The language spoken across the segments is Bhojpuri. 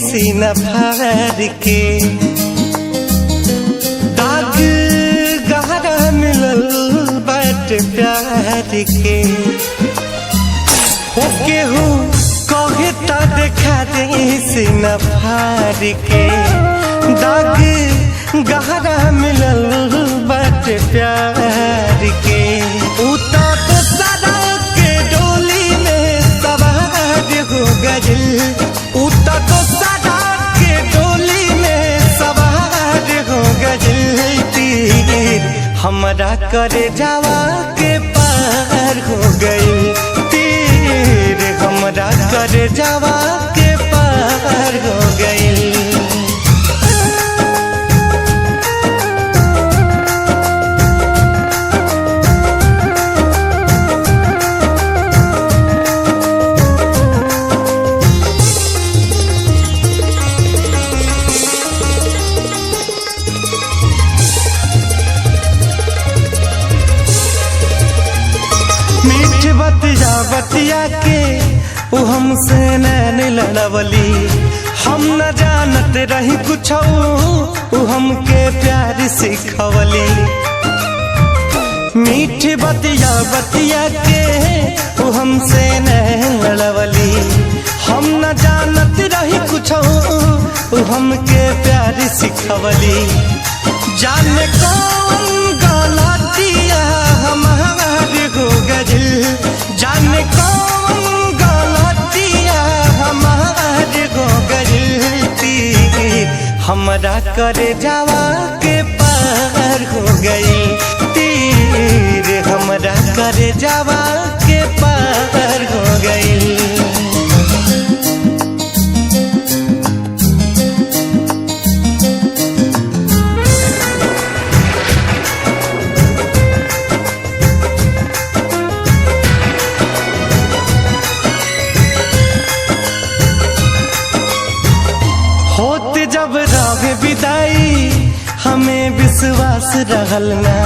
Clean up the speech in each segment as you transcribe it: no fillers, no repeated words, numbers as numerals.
सीना फाड़ के दाग गहरा मिलल बाट प्यार के हो केहू कहे ता देखा दे सीना फाड़ के दाग गहरा मिलल बाट प्यार के उता तो सड़क के डोली में सवार हो गइल उता तो सड़क के डोली में सवार हो गइल तीर हमरा करे जावा के पार हो गइल तीर हमरा करे जावा के पार हो गइल। बतिया बतिया के वो हमसे नैन लड़वली हम न जानत रही कुछ वो हमके प्यार सिखवली मीठ बतिया बतिया के वो हमसे नैन लड़वली हम न जानत रही कुछ वो हमके प्यार सिखवली जाने कौन गलतिया हमारे हो गइल जाने कौन गलतिया हमारे हो गइल तीर हमरा करे जावा के पार हो गइल तीर हमरा करे जावा के पार हो गइल। होते जब रहे विदाई हमें विश्वास रहल ना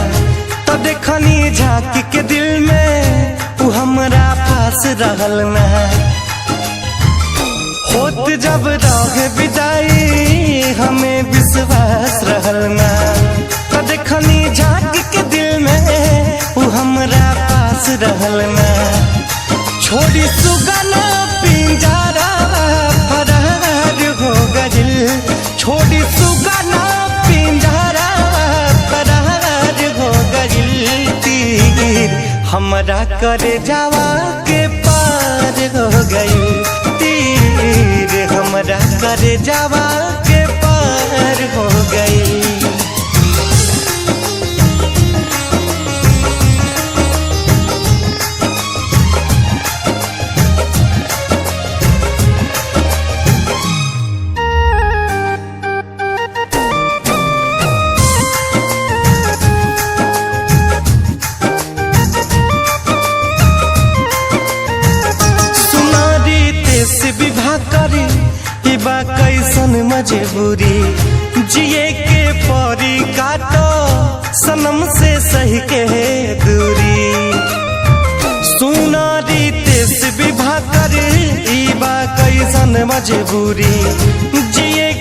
तो देखनी झांकी के दिल में वो हमरा पास रहल ना होते जब रहे विदाई हमें विश्वास रहल ना तो देखनी झांकी के दिल में वो हमरा पास रहल ना छोड़ी सुगना पिंजरा फरार हो गइल छोड़ी सुगना पिंजरा फरार हो गइल तीर हमरा करे जावा के पार हो गइल तीर हमरा करे जावा के पार हो गइल। विवाह करी ई बा कैसन मजबूरी जिए के परी काटो सनम से सही के दूरी सुनारी तेस विवाह करी ई बा कैसन मजबूरी जिए